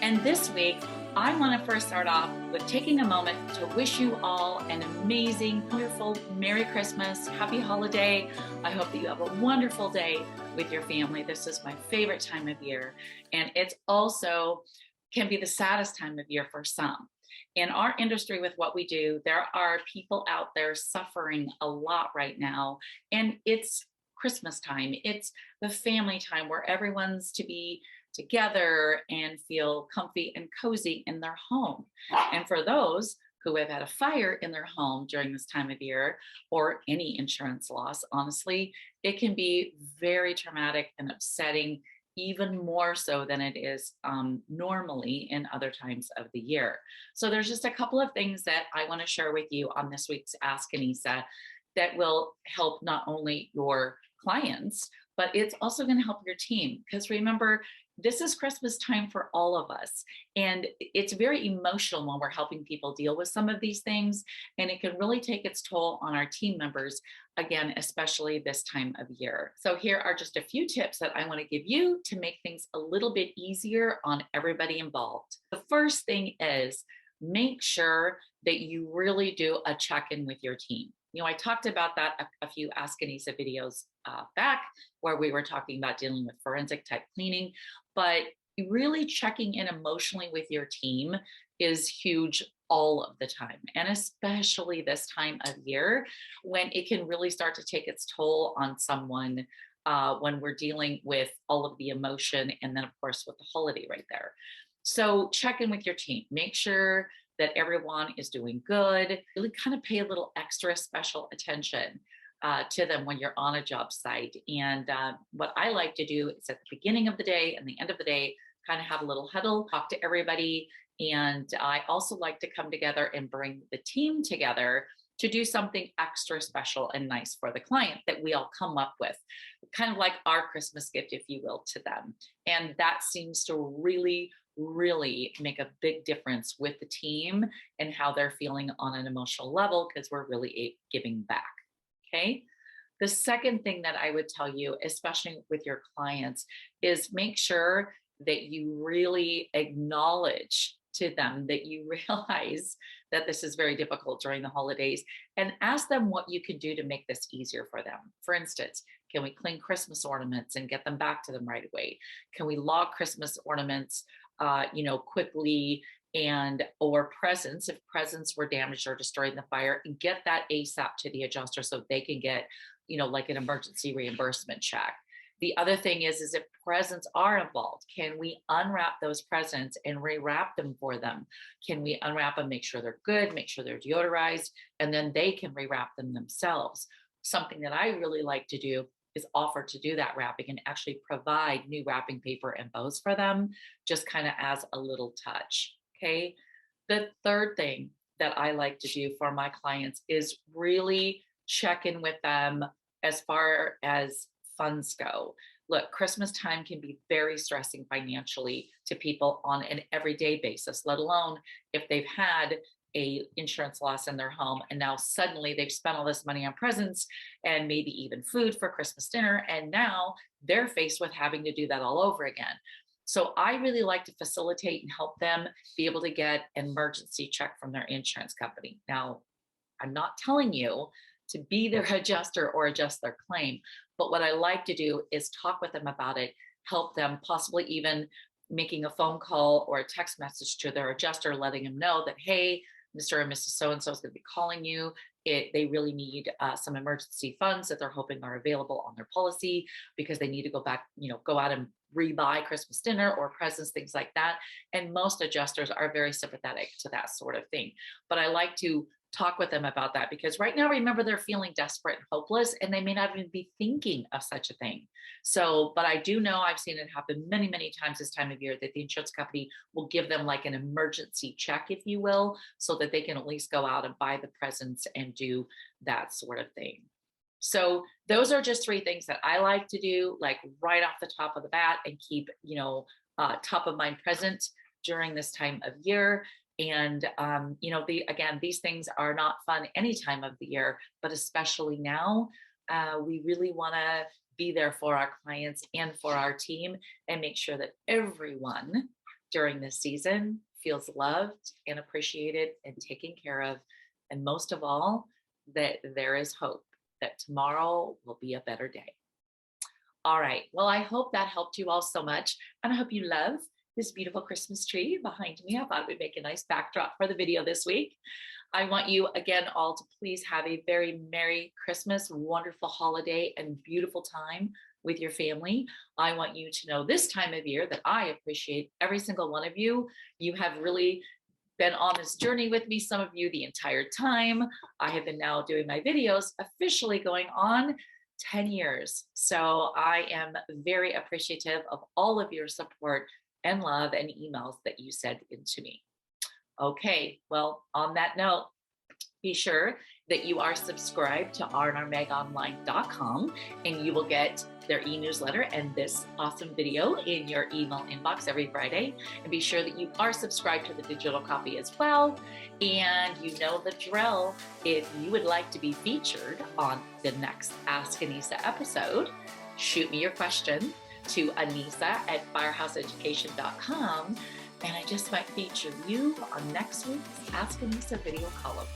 And this week, I want to first start off with taking a moment to wish you all an amazing, wonderful Merry Christmas, Happy Holiday. I hope that you have a wonderful day with your family. This is my favorite time of year, and it's also can be the saddest time of year for some. In our industry, with what we do, there are people out there suffering a lot right now, and it's Christmas time. It's the family time where everyone's to be together and feel comfy and cozy in their home. And for those who have had a fire in their home during this time of year or any insurance loss, honestly, it can be very traumatic and upsetting, even more so than it is normally in other times of the year. So there's just a couple of things that I want to share with you on this week's Ask Annissa that will help not only your clients, but it's also going to help your team. Because remember, this is Christmas time for all of us. And it's very emotional when we're helping people deal with some of these things. And it can really take its toll on our team members, again, especially this time of year. So here are just a few tips that I want to give you to make things a little bit easier on everybody involved. The first thing is make sure that you really do a check-in with your team. You know, I talked about that a few Ask Annissa videos back where we were talking about dealing with forensic type cleaning, but really checking in emotionally with your team is huge all of the time, and especially this time of year when it can really start to take its toll on someone when we're dealing with all of the emotion and then of course with the holiday right there. So check in with your team, make sure that everyone is doing good, really kind of pay a little extra special attention to them when you're on a job site. And what I like to do is at the beginning of the day and the end of the day, kind of have a little huddle, talk to everybody. And I also like to come together and bring the team together to do something extra special and nice for the client that we all come up with, kind of like our Christmas gift, if you will, to them. And that seems to really make a big difference with the team and how they're feeling on an emotional level, because we're really giving back. Okay. The second thing that I would tell you, especially with your clients, is make sure that you really acknowledge to them that you realize that this is very difficult during the holidays, and ask them what you can do to make this easier for them. For instance, can we clean Christmas ornaments and get them back to them right away? Can we log Christmas ornaments, quickly, and or presents, if presents were damaged or destroyed in the fire, and get that ASAP to the adjuster so they can get, like an emergency reimbursement check. The other thing is if presents are involved, can we unwrap those presents and rewrap them for them? Can we unwrap them, make sure they're good, make sure they're deodorized, and then they can rewrap them themselves? Something that I really like to do is offer to do that wrapping and actually provide new wrapping paper and bows for them, just kind of as a little touch. Okay. The third thing that I like to do for my clients is really check in with them as far as funds go. Look, Christmas time can be very stressing financially to people on an everyday basis, let alone if they've had a insurance loss in their home and now suddenly they've spent all this money on presents and maybe even food for Christmas dinner, and now they're faced with having to do that all over again. So I really like to facilitate and help them be able to get an emergency check from their insurance company. Now, I'm not telling you to be their adjuster or adjust their claim, but what I like to do is talk with them about it, help them, possibly even making a phone call or a text message to their adjuster, letting them know that, hey, Mr. and Mrs. So-and-so is going to be calling you. They really need some emergency funds that they're hoping are available on their policy because they need to go back, go out and rebuy Christmas dinner or presents, things like that. And most adjusters are very sympathetic to that sort of thing. But I like to talk with them about that because right now, remember, they're feeling desperate and hopeless, and they may not even be thinking of such a thing. So, but I do know I've seen it happen many, many times this time of year that the insurance company will give them like an emergency check, if you will, so that they can at least go out and buy the presents and do that sort of thing. So those are just three things that I like to do, like right off the top of the bat, and keep, top of mind present during this time of year. And, these things are not fun any time of the year, but especially now, we really want to be there for our clients and for our team and make sure that everyone during this season feels loved and appreciated and taken care of. And most of all, that there is hope that tomorrow will be a better day. All right. Well, I hope that helped you all so much. And I hope you love this beautiful Christmas tree behind me. I thought it would make a nice backdrop for the video this week. I want you again all to please have a very Merry Christmas, wonderful holiday, and beautiful time with your family. I want you to know this time of year that I appreciate every single one of you. You have really been on this journey with me, some of you the entire time. I have been now doing my videos officially going on 10 years. So I am very appreciative of all of your support and love and emails that you send into me. Okay, well, on that note, be sure that you are subscribed to rnrmegonline.com and you will get their e-newsletter and this awesome video in your email inbox every Friday. And be sure that you are subscribed to the digital copy as well. And you know the drill. If you would like to be featured on the next Ask Annissa episode, shoot me your question to Annissa@firehouseeducation.com. And I just might feature you on next week's Ask Annissa video column.